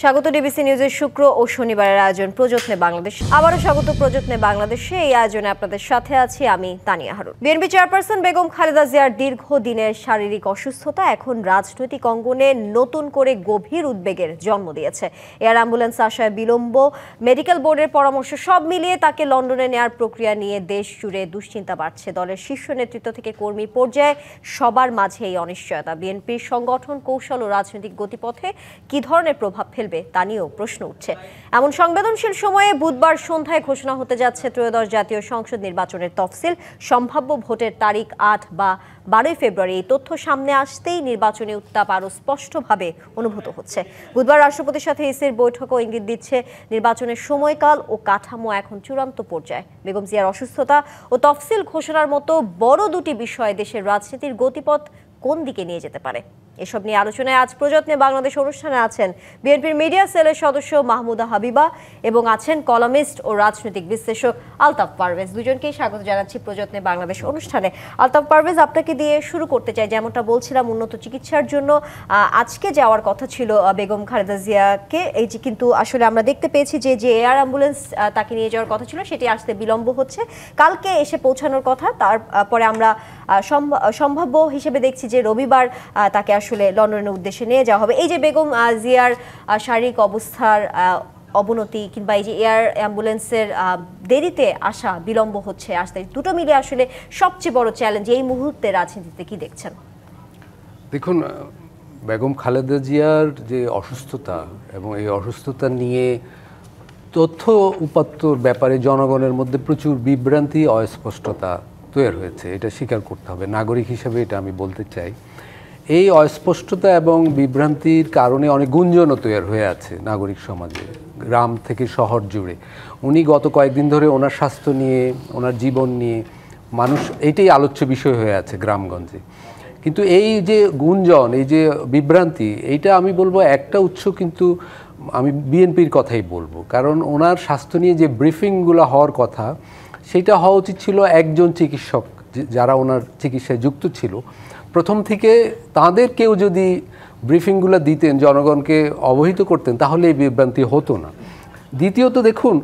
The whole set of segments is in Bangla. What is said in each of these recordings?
স্বাগত ডিবিসি নিউজের শুক্র ও শনিবারের আয়োজন প্রযত্নে বাংলাদেশ। আবারও স্বাগত প্রযত্নে বাংলাদেশে। এই আয়োজনে আপনাদের সাথে আছি আমি তানিয়া হারুন। বিএনপি চেয়ারপারসন বেগম খালেদা জিয়ার দীর্ঘদিনের শারীরিক অসুস্থতা এখন রাজনৈতিক অঙ্গনে নতুন করে গভীর উদ্বেগের জন্ম দিয়েছে। এয়ার অ্যাম্বুলেন্স আসায় বিলম্ব, মেডিকেল বোর্ডের পরামর্শ সব মিলিয়ে তাকে লন্ডনে নেওয়ার প্রক্রিয়া নিয়ে দেশ জুড়ে দুশ্চিন্তা বাড়ছে। দলের শীর্ষ নেতৃত্ব থেকে কর্মী পর্যায়ে সবার মাঝে এই অনিশ্চয়তা বিএনপির সংগঠন কৌশল ও রাজনৈতিক গতিপথে কি ধরনের প্রভাব ফেলবে তা নিয়েও প্রশ্ন উঠছে। এমন সংবেদনশীল সময়ে বুধবার সন্ধ্যায় ঘোষণা হতে যাচ্ছে ত্রয়োদশ জাতীয় সংসদ নির্বাচনের তফসিল। সম্ভাব্য ভোটের তারিখ 8 বা 12 ফেব্রুয়ারি। এই তথ্য সামনে আসতেই নির্বাচনী উত্তাপ আরও স্পষ্টভাবে অনুভূত হচ্ছে। বুধবার রাষ্ট্রপতির সাথে ইসির বৈঠকও ইঙ্গিত দিচ্ছে নির্বাচনের সময়কাল ও কাঠামো এখন চূড়ান্ত পর্যায়ে। বেগম জিয়ার অসুস্থতা ও তফসিল ঘোষণার মতো বড় দুটি বিষয় দেশের রাজনীতির গতিপথ কোন দিকে নিয়ে যেতে পারে, এসব নিয়ে আলোচনায় আজ প্রযত্নে বাংলাদেশ অনুষ্ঠানে আছেন বিএনপির মিডিয়া সেলের সদস্য মাহমুদা হাবিবা এবং আছেন কলামিস্ট ও রাজনৈতিক বিশ্লেষক আলতাফ পারভেজ। দুজনকেই স্বাগত জানাচ্ছি প্রযত্নে বাংলাদেশ অনুষ্ঠানে। আলতাফ পারভেজ, আপনাকে দিয়ে শুরু করতে চাই। যেমনটা বলছিলাম, উন্নত চিকিৎসার জন্য আজকে যাওয়ার কথা ছিল বেগম খালেদা জিয়াকে, এই যে কিন্তু আসলে আমরা দেখতে পেয়েছি যে এয়ার অ্যাম্বুলেন্স তাকে নিয়ে যাওয়ার কথা ছিল সেটি আসতে বিলম্ব হচ্ছে। কালকে এসে পৌঁছানোর কথা, তারপরে আমরা সম্ভাব্য হিসেবে দেখছি যে রবিবার তাকে আসলে লন্ডনের উদ্দেশ্যে নিয়ে যাওয়া হবে। এই যে বেগম জিয়ার শারীরিক অবস্থার অবনতি কিংবা এই যে এয়ার অ্যাম্বুলেন্সের দেরিতে আসা, বিলম্ব হচ্ছে আসতে, দুটো মিলে আসলে সবচেয়ে বড় চ্যালেঞ্জ এই মুহূর্তে রাজনীতিতে কি দেখছেন? দেখুন, বেগম খালেদা জিয়ার যে অসুস্থতা এবং এই অসুস্থতা নিয়ে তথ্য উপাত্তর ব্যাপারে জনগণের মধ্যে প্রচুর বিভ্রান্তি, অস্পষ্টতা তৈরি হয়েছে। এটা স্বীকার করতে হবে। নাগরিক হিসেবে এটা আমি বলতে চাই। এই অস্পষ্টতা এবং বিভ্রান্তির কারণে অনেক গুঞ্জনও তৈরি হয়ে আছে নাগরিক সমাজে, গ্রাম থেকে শহর জুড়ে। উনি গত কয়েকদিন ধরে ওনার স্বাস্থ্য নিয়ে, ওনার জীবন নিয়ে মানুষ এইটাই আলোচ্য বিষয় হয়ে আছে গ্রামগঞ্জে। কিন্তু এই যে গুঞ্জন, এই যে বিভ্রান্তি, এইটা আমি বলবো একটা উৎস কিন্তু আমি বিএনপির কথাই বলবো। কারণ ওনার স্বাস্থ্য নিয়ে যে ব্রিফিংগুলো হওয়ার কথা, সেটা হওয়া উচিত ছিল একজন চিকিৎসক যারা ওনার চিকিৎসায় যুক্ত ছিল প্রথম থেকে, তাদের কেউ যদি ব্রিফিংগুলো দিতেন, জনগণকে অবহিত করতেন, তাহলে এই বিভ্রান্তি হতো না। দ্বিতীয়ত দেখুন,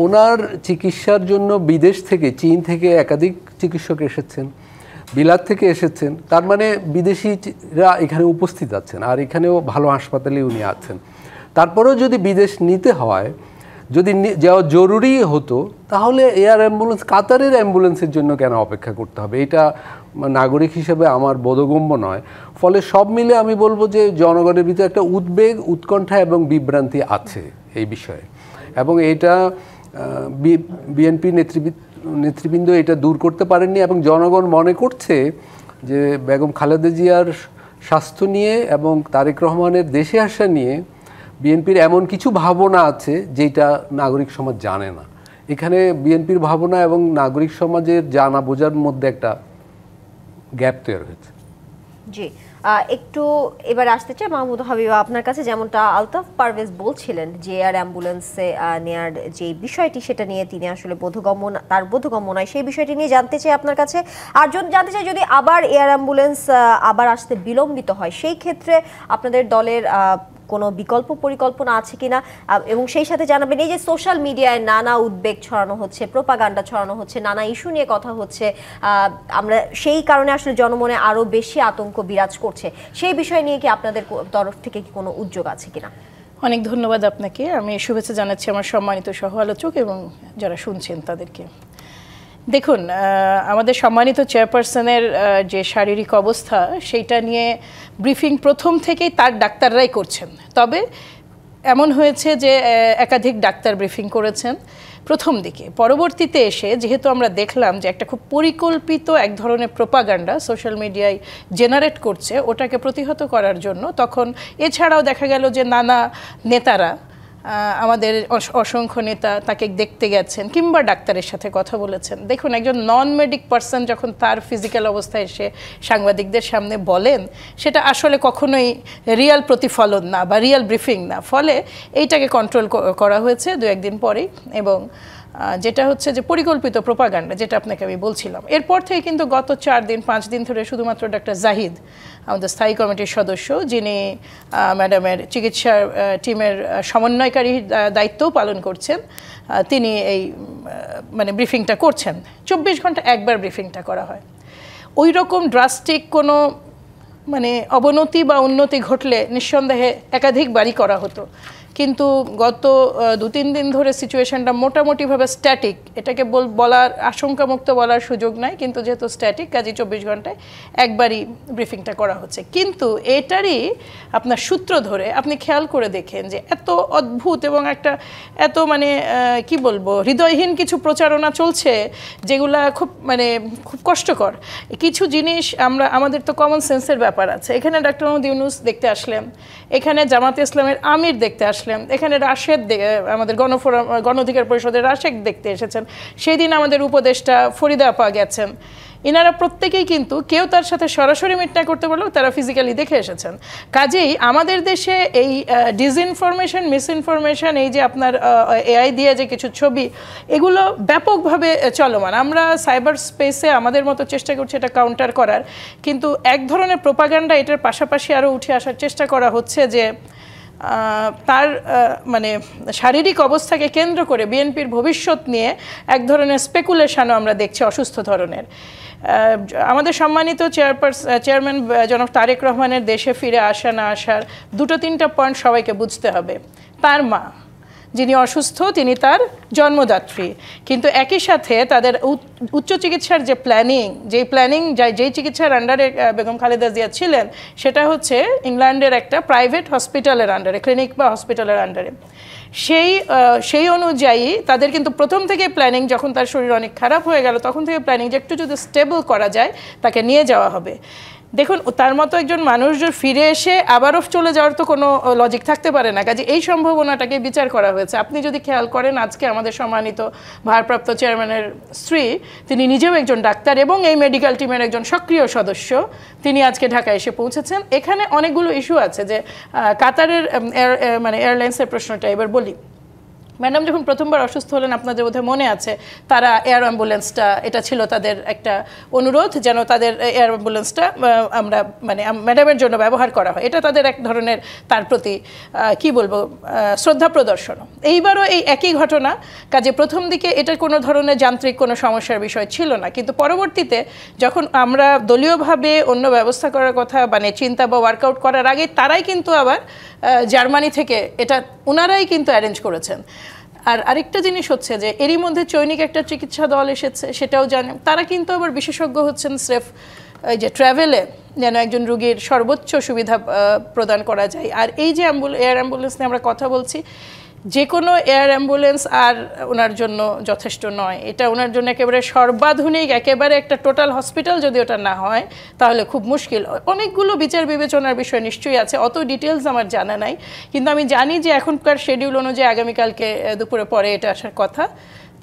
ওনার চিকিৎসার জন্য বিদেশ থেকে, চীন থেকে একাধিক চিকিৎসক এসেছেন, বিলাত থেকে এসেছেন। তার মানে বিদেশিরা এখানে উপস্থিত আছেন, আর এখানেও ভালো হাসপাতালে উনি আছেন। তারপরেও যদি বিদেশ নিতে হয়, যদি যাওয়া জরুরি হতো, তাহলে এয়ার অ্যাম্বুলেন্স, কাতারের অ্যাম্বুলেন্সের জন্য কেন অপেক্ষা করতে হবে? এটা নাগরিক হিসেবে আমার বোধগম্য নয়। ফলে সব মিলে আমি বলবো যে জনগণের ভিতরে একটা উদ্বেগ, উৎকণ্ঠা এবং বিভ্রান্তি আছে এই বিষয়ে, এবং এটা বিএনপি নেতৃবৃন্দ এটা দূর করতে পারেননি। এবং জনগণ মনে করছে যে বেগম খালেদা জিয়ার স্বাস্থ্য নিয়ে এবং তারেক রহমানের দেশে আসা নিয়ে বিএনপির এমন কিছু ভাবনা আছে যেটা নাগরিক সমাজ জানে না। এখানে বিএনপির ভাবনা এবং নাগরিক সমাজের জানা বোঝার মধ্যে একটা গ্যাপ তৈরি হয়েছে। জি, একটু এবার আসতে চাই মাহমুদ হাবিবা আপনার কাছে। যেমনটা আলতাফ পারভেজ বলছিলেন যে এয়ার অ্যাম্বুলেন্সে নেয়ার যে বিষয়টি, সেটা নিয়ে তিনি আসলে বোধগম্য নয়, সেই বিষয়টি নিয়ে জানতে চাই আপনার কাছে। আর জানতে চাই, যদি আবার এয়ার অ্যাম্বুলেন্স আবার আসতে বিলম্বিত হয়, সেই ক্ষেত্রে আপনাদের দলের কোনো বিকল্প পরিকল্পনা আছে কিনা, এবং সেই সাথে জানাবেন এই যে সোশ্যাল মিডিয়ায় নানা উদ্বেগ ছড়ানো হচ্ছে, প্রোপাগান্ডা ছড়ানো হচ্ছে, নানা ইস্যু নিয়ে কথা হচ্ছে, আমরা সেই কারণে আসলে জনমনে আরো বেশি আতঙ্ক বিরাজ করছে, সেই বিষয় নিয়ে কি আপনাদের তরফ থেকে কি কোনো উদ্যোগ আছে কিনা? অনেক ধন্যবাদ আপনাকে। আমি শুভেচ্ছা জানাচ্ছি আমার সম্মানিত সহ আলোচক এবং যারা শুনছেন তাদেরকে। দেখুন, আমাদের সম্মানিত চেয়ারপারসনের যে শারীরিক অবস্থা, সেইটা নিয়ে ব্রিফিং প্রথম থেকেই তার ডাক্তাররাই করছেন। তবে এমন হয়েছে যে একাধিক ডাক্তার ব্রিফিং করেছেন প্রথম দিকে। পরবর্তীতে এসে যেহেতু আমরা দেখলাম যে একটা খুব পরিকল্পিত এক ধরনের প্রোপাগান্ডা সোশ্যাল মিডিয়ায় জেনারেট করছে, ওটাকে প্রতিহত করার জন্য তখন এছাড়াও দেখা গেল যে নানা নেতারা, আমাদের অসংখ্য নেতা তাকে দেখতে গেছেন কিংবা ডাক্তারের সাথে কথা বলেছেন। দেখুন, একজন নন মেডিক পারসন যখন তার ফিজিক্যাল অবস্থায় এসে সাংবাদিকদের সামনে বলেন, সেটা আসলে কখনোই রিয়াল প্রতিফলন না বা রিয়াল ব্রিফিং না। ফলে এইটাকে কন্ট্রোল করা হয়েছে দু একদিন পরেই, এবং যেটা হচ্ছে যে পরিকল্পিত প্রোপাগান্ডা, যেটা আপনাকে আমি বলছিলাম। এরপর থেকে কিন্তু গত 4-5 দিন ধরে শুধুমাত্র ডাক্তার জাহিদ, আমাদের স্থায়ী কমিটির সদস্য, যিনি ম্যাডামের চিকিৎসা টিমের সমন্বয়কারী দায়িত্বও পালন করছেন, তিনি এই মানে ব্রিফিংটা করছেন। 24 ঘন্টা একবার ব্রিফিংটা করা হয়। ওই রকম ড্রাস্টিক কোনো মানে অবনতি বা উন্নতি ঘটলে নিঃসন্দেহে একাধিকবারই করা হতো, কিন্তু গত 2-3 দিন ধরে সিচুয়েশনটা মোটামুটিভাবে স্ট্যাটিক। এটাকে বলার আশঙ্কামুক্ত বলার সুযোগ নাই, কিন্তু যেহেতু স্ট্যাটিক কাজে 24 ঘন্টায় একবারই ব্রিফিংটা করা হচ্ছে। কিন্তু এটারই আপনার সূত্র ধরে আপনি খেয়াল করে দেখেন যে এত অদ্ভুত এবং একটা এত মানে কি বলবো হৃদয়হীন কিছু প্রচারণা চলছে, যেগুলা খুব কষ্টকর। কিছু জিনিস আমাদের তো কমন সেন্সের ব্যাপার আছে। এখানে ডক্টর মোহাম্মদ ইউনূস দেখতে আসলেন, এখানে জামাতে ইসলামের আমির দেখতে আসলেন, এখানে রাশেদ আমাদের গণ অধিকার পরিষদের রাশেদ দেখতে এসেছেন, সেই দিন আমাদের উপদেষ্টা ফরিদা আপা গেছেন। ইনারা প্রত্যেকেই কিন্তু কেউ তার সাথে সরাসরি মিট না করতে পারলেও তারা ফিজিক্যালি দেখে এসেছেন। কাজেই আমাদের দেশে এই ডিসইনফরমেশন, মিসইনফরমেশন, এই যে আপনার এআই দিয়ে যে কিছু ছবি, এগুলো ব্যাপকভাবে চলমান। আমরা সাইবার স্পেসে আমাদের মতো চেষ্টা করছি এটা কাউন্টার করার, কিন্তু এক ধরনের প্রোপাগান্ডা এটার পাশাপাশি আরও উঠে আসার চেষ্টা করা হচ্ছে যে তার মানে শারীরিক অবস্থাকে কেন্দ্র করে বিএনপির ভবিষ্যৎ নিয়ে এক ধরনের স্পেকুলেশনও আমরা দেখছি অসুস্থ ধরনের। আমাদের সম্মানিত চেয়ারম্যান জনাব তারেক রহমানের দেশে ফিরে আসা না আসার 2-3টা পয়েন্ট সবাইকে বুঝতে হবে। তার মা যিনি অসুস্থ, তিনি তার জন্মদাত্রী, কিন্তু একই সাথে তাদের উচ্চ চিকিৎসার যে যেই চিকিৎসার আন্ডারে বেগম খালেদা জিয়া ছিলেন, সেটা হচ্ছে ইংল্যান্ডের একটা প্রাইভেট হসপিটালের আন্ডারে, ক্লিনিক বা হসপিটালের আন্ডারে। সেই অনুযায়ী তাদের কিন্তু প্রথম থেকে প্ল্যানিং, যখন তার শরীর অনেক খারাপ হয়ে গেল তখন থেকে প্ল্যানিং যে একটু যদি স্টেবল করা যায় তাকে নিয়ে যাওয়া হবে। দেখুন, তার মতো একজন মানুষ যদি ফিরে এসে আবারও চলে যাওয়ার তো কোনো লজিক থাকতে পারে না। কাজে এই সম্ভাবনাটাকে বিচার করা হয়েছে। আপনি যদি খেয়াল করেন, আজকে আমাদের সম্মানিত ভারপ্রাপ্ত চেয়ারম্যানের স্ত্রী, তিনি নিজেও একজন ডাক্তার এবং এই মেডিকেল টিমের একজন সক্রিয় সদস্য, তিনি আজকে ঢাকায় এসে পৌঁছেছেন। এখানে অনেকগুলো ইস্যু আছে, যে কাতারের এয়ারলাইন্সের প্রশ্নটা এবার বলি। ম্যাডাম যখন প্রথমবার অসুস্থ হলেন, আপনাদের বোধহয় মনে আছে, তারা এয়ার অ্যাম্বুলেন্সটা, এটা ছিল তাদের একটা অনুরোধ যেন তাদের এয়ার অ্যাম্বুলেন্সটা আমরা ম্যাডামের জন্য ব্যবহার করা হয়। এটা তাদের এক ধরনের তার প্রতি কি বলবো শ্রদ্ধা প্রদর্শন। এইবারও এই একই ঘটনা। কাজে প্রথম দিকে এটা কোনো ধরনের যান্ত্রিক কোনো সমস্যার বিষয় ছিল না, কিন্তু পরবর্তীতে যখন আমরা দলীয়ভাবে অন্য ব্যবস্থা করার কথা চিন্তা বা ওয়ার্কআউট করার আগে, তারাই কিন্তু আবার জার্মানি থেকে এটা ওনারাই কিন্তু অ্যারেঞ্জ করেছেন। আর আরেকটা জিনিস হচ্ছে যে এরই মধ্যে চৈনিক একটা চিকিৎসা দল এসেছে, সেটাও জানেন। তারা কিন্তু আবার বিশেষজ্ঞ হচ্ছেন স্রেফ এই যে ট্রাভেলে, যেন একজন রোগীর সর্বোচ্চ সুবিধা প্রদান করা যায়। আর এই যে এয়ার অ্যাম্বুলেন্স নিয়ে আমরা কথা বলছি, যে কোনো এয়ার অ্যাম্বুলেন্স আর ওনার জন্য যথেষ্ট নয়। এটা ওনার জন্য একেবারে সর্বাধুনিক, একেবারে একটা টোটাল হসপিটাল যদি ওটা না হয় তাহলে খুব মুশকিল। অনেকগুলো বিচার বিবেচনার বিষয় নিশ্চয়ই আছে, অত ডিটেলস আমার জানা নাই, কিন্তু আমি জানি যে এখনকার শিডিউল অনুযায়ী আগামীকালকে দুপুরে পরে এটা আসার কথা।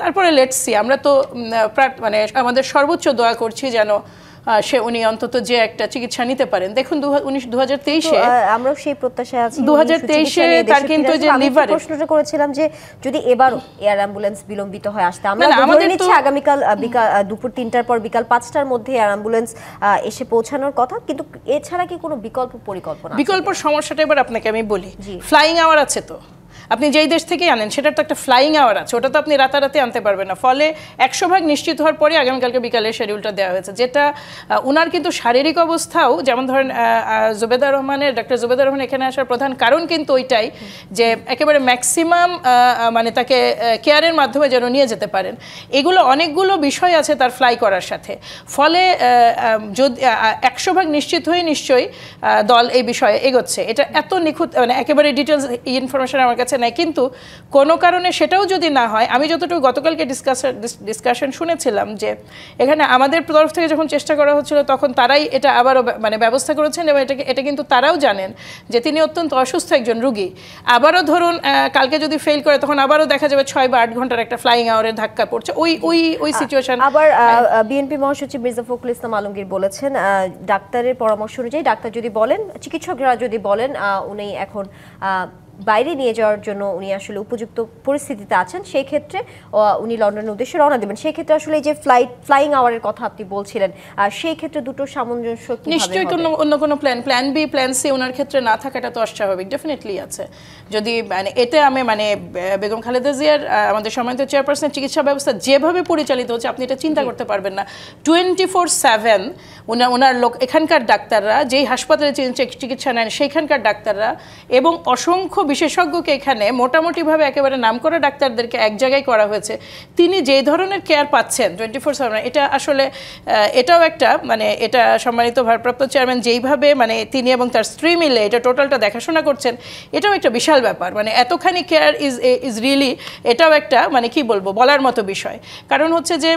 তারপরে লেটস সি, আমরা তো আমাদের সর্বোচ্চ দোয়া করছি যেন উনি অন্তত যে একটা চিকিৎসা নিতে পারেন। দেখুন 2023-এ আমরা সেই প্রত্যাশায় আছি। 2023-এ তার কিন্তু যে লিভারে প্রশ্নটা করেছিলাম যে যদি এবারও এয়ার অ্যাম্বুলেন্স বিলম্বিত হয় আসতে, আমরা ধরে নিচ্ছি আগামীকাল দুপুর 3টার পর বিকাল 5টার মধ্যে এয়ার অ্যাম্বুলেন্স এসে পৌঁছানোর কথা, কিন্তু এছাড়া কি কোনো পরিকল্পনা? বিকল্প সমস্যাটা এবার আপনাকে আমি বলি। ফ্লাইং আওয়ার আছে তো, আপনি যেই দেশ থেকে আনেন সেটার তো একটা ফ্লাইং আওয়ার আছে, ওটা তো আপনি রাতারাতি আনতে পারবেন না। ফলে 100% নিশ্চিত হওয়ার পরে আগামীকালকে বিকালের শিডিউলটা দেওয়া হয়েছে, যেটা ওনার কিন্তু শারীরিক অবস্থাও, যেমন ধরেন ডক্টর জুবেদা রহমান এখানে আসার প্রধান কারণ কিন্তু ওইটাই যে একেবারে ম্যাক্সিমাম তাকে কেয়ারের মাধ্যমে যেন নিয়ে যেতে পারেন। এগুলো অনেকগুলো বিষয় আছে তার ফ্লাই করার সাথে। ফলে যদি 100% নিশ্চিত হয়ে নিশ্চয়ই দল এই বিষয়ে এগোচ্ছে। এটা এত নিখুঁত একেবারে ডিটেলস ইনফরমেশন আমার কাছে নাই, কিন্তু কোনো কারণে সেটাও যদি না হয়, আমি যতটুকু গতকালকে ডিসকাশন শুনেছিলাম যে এখানে আমাদের তরফ থেকে যখন চেষ্টা করা হচ্ছিল তখন তারাই এটা আবারও ব্যবস্থা করেছেন, এবং এটা কিন্তু তারাও জানেন যে তিনি অত্যন্ত অসুস্থ একজন রুগী। আবারও ধরুন কালকে যদি ফেল করে তখন আবারও দেখা যাবে 6 বা 8 ঘন্টার একটা ফ্লাইং আওয়ারের ধাক্কা পড়ছে, ওই সিচুয়েশন। আবার বিএনপি মহাসচিব মির্জা ফখরুল ইসলাম আলমগীর বলেছেন, ডাক্তারের পরামর্শ অনুযায়ী, ডাক্তার যদি বলেন, চিকিৎসকরা যদি বলেন উনি এখন বাইরে নিয়ে যাওয়ার জন্য উনি আসলে উপযুক্ত পরিস্থিতিতে আছেন, সেই ক্ষেত্রে উনি লন্ডনের উদ্দেশ্যে রওনা দেবেন। সেই ক্ষেত্রে আসলে এই যে ফ্লাইং আওয়ারের কথা আপনি বলছিলেন, সেই ক্ষেত্রে দুটো সামঞ্জস্য কিভাবে নিশ্চয়ই অন্য কোনো প্ল্যান বি প্ল্যান সি ওনার ক্ষেত্রে না থাকাটা তো অস্বাভাবিক, ডেফিনেটলি আছে। যদি মানে এতে আমি মানে বেগম খালেদা জিয়ার আমাদের সম্মানিত চেয়ারপারসনের চিকিৎসা ব্যবস্থা যেভাবে পরিচালিত হচ্ছে আপনি এটা চিন্তা করতে পারবেন না। 24/7 ওনার লোক, এখানকার ডাক্তাররা যেই হাসপাতালে চিকিৎসা নেন সেইখানকার ডাক্তাররা এবং অসংখ্য বিশেষজ্ঞকে এখানে মোটামুটিভাবে একেবারে নামকরা ডাক্তারদেরকে এক জায়গায় করা হয়েছে। তিনি যেই ধরনের কেয়ার পাচ্ছেন 24/7, এটা আসলে এটাও একটা মানে এটা সম্মানিত ভারপ্রাপ্ত চেয়ারম্যান যেইভাবে মানে তিনি এবং তার স্ত্রী মিলে এটা টোটালটা দেখাশোনা করছেন, এটাও একটা বিশাল ব্যাপার। মানে এতখানি কেয়ার ইজ রিয়েলি, এটাও একটা মানে কি বলবো বলার মতো বিষয়। কারণ হচ্ছে যে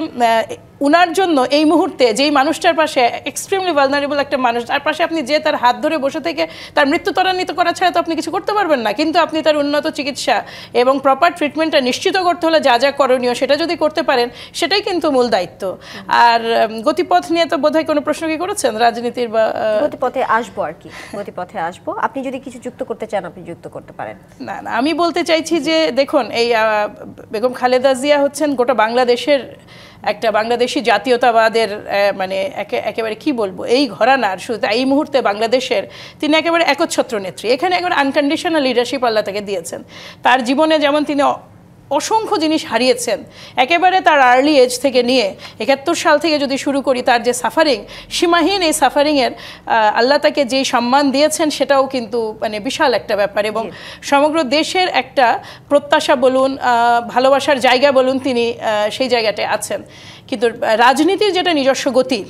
উনার জন্য এই মুহূর্তে যেই মানুষটার পাশে এক্সট্রিমলি ভালনারেবল একটা মানুষ, তার পাশে আপনি যে তার হাত ধরে বসে থেকে তার মৃত্যু ত্বরান্বিত করা ছাড়া তো আপনি কিছু করতে পারবেন না, কিন্তু আপনি তার উন্নত চিকিৎসা এবং প্রপার ট্রিটমেন্টটা নিশ্চিত করতে হলে যা যা করণীয় সেটা যদি করতে পারেন সেটাই কিন্তু মূল দায়িত্ব। আর গতিপথ নিয়ে তো বোধহয় কোনো প্রশ্ন কি করেছেন রাজনীতির বা গতিপথে আসবো আর কি, গতিপথে আসবো। আপনি যদি কিছু যুক্ত করতে চান আপনি যুক্ত করতে পারেন। না না, আমি বলতে চাইছি যে দেখুন এই বেগম খালেদা জিয়া হচ্ছেন গোটা বাংলাদেশের একটা বাংলাদেশি জাতীয়তাবাদের মানে একেবারে কি বলবো এই ঘরানার শুধু এই মুহূর্তে বাংলাদেশের তিনি একেবারে একচ্ছত্র নেত্রী। এখানে একেবারে আনকন্ডিশনাল লিডারশিপ আল্লাহ তাকে দিয়েছেন। তার জীবনে যেমন তিনি অসংখ্য জিনিস হারিয়েছেন, একেবারে তার আর্লি এজ থেকে নিয়ে 71 সাল থেকে যদি শুরু করি, তার যে সাফারিং, সীমাহীন এই সাফারিংয়ের আল্লাহ তাকে যেই সম্মান দিয়েছেন সেটাও কিন্তু মানে বিশাল একটা ব্যাপার। এবং সমগ্র দেশের একটা প্রত্যাশা বলুন, ভালোবাসার জায়গা বলুন, তিনি সেই জায়গাটায় আছেন। কিন্তু রাজনীতির যেটা নিজস্ব গতি,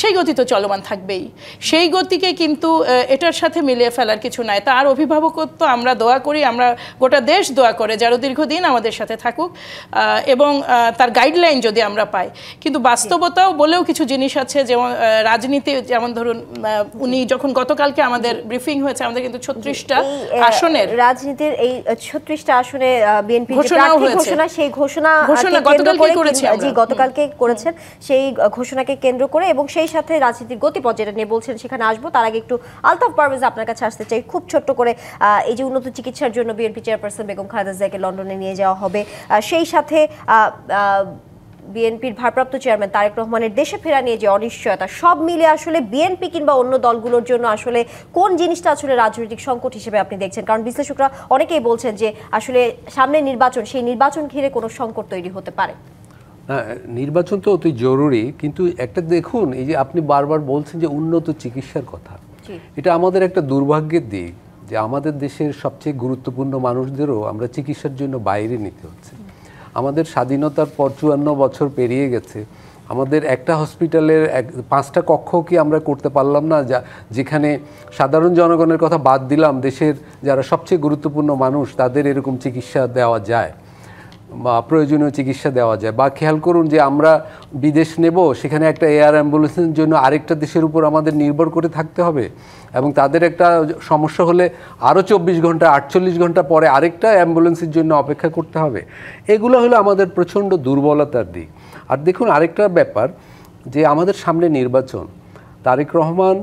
সেই গতি তো চলমান থাকবেই। সেই গতিকে কিন্তু এটার সাথে মিলিয়ে ফেলার কিছু নাই। তার অভিভাবকত্ব আমরা দোয়া করি, আমরা গোটা দেশ দোয়া করে যারা দীর্ঘদিন আমাদের সাথে থাকুক এবং তার গাইডলাইন যদি আমরা পাই। কিন্তু বাস্তবতাও বলেও কিছু জিনিস আছে, যেমন রাজনীতি, যেমন ধরুন উনি যখন গতকালকে আমাদের ব্রিফিং হয়েছে, আমাদের কিন্তু 36টা আসনের রাজনীতির এই 36টা আসনে বিএনপি ঘোষণা সেই ঘোষণা গতকালকে করেছেন, সেই ঘোষণাকে কেন্দ্র করে এবং সেই সাথে রাজনীতির গতিপথ যেটা নিয়ে বলছেন সেখানে আসবো। তার আগে একটু আলতাফ পারভেজ আপনার কাছে আসতে চাই খুব ছোট্ট করে। এই যে উন্নত চিকিৎসার জন্য বিএনপি চেয়ারপারসন বেগম খালেদা জিয়াকে লন্ডনে নিয়ে যাওয়া হবে, সেই সাথে বিএনপির ভারপ্রাপ্ত চেয়ারম্যান তারেক রহমানের দেশে ফেরা নিয়ে যে অনিশ্চয়তা, সব মিলে আসলে বিএনপি কিংবা অন্য দলগুলোর জন্য আসলে কোন জিনিসটা আসলে রাজনৈতিক সংকট হিসেবে আপনি দেখছেন? কারণ বিশ্লেষকরা অনেকেই বলছেন যে আসলে সামনে নির্বাচন, সেই নির্বাচন ঘিরে কোনো সংকট তৈরি হতে পারে। নির্বাচন তো অতি জরুরি, কিন্তু একটা দেখুন, এই যে আপনি বারবার বলছেন যে উন্নত চিকিৎসার কথা, এটা আমাদের একটা দুর্ভাগ্যের দিক যে আমাদের দেশের সবচেয়ে গুরুত্বপূর্ণ মানুষদেরও আমরা চিকিৎসার জন্য বাইরে নিতে হচ্ছে। আমাদের স্বাধীনতার পর 54 বছর পেরিয়ে গেছে, আমাদের একটা হসপিটালের 5টা কক্ষ কি আমরা করতে পারলাম না, যেখানে সাধারণ জনগণের কথা বাদ দিলাম, দেশের যারা সবচেয়ে গুরুত্বপূর্ণ মানুষ তাদের এরকম চিকিৎসা দেওয়া যায় বা প্রয়োজনীয় চিকিৎসা দেওয়া যায়। বা খেয়াল করুন যে আমরা বিদেশ নেব, সেখানে একটা এয়ার অ্যাম্বুলেন্সের জন্য আরেকটা দেশের উপর আমাদের নির্ভর করে থাকতে হবে, এবং তাদের একটা সমস্যা হলে আরও 24 ঘন্টা 48 ঘন্টা পরে আরেকটা অ্যাম্বুলেন্সের জন্য অপেক্ষা করতে হবে। এগুলো হলো আমাদের প্রচণ্ড দুর্বলতার দিক। আর দেখুন আরেকটা ব্যাপার, যে আমাদের সামনে নির্বাচন, তারেক রহমান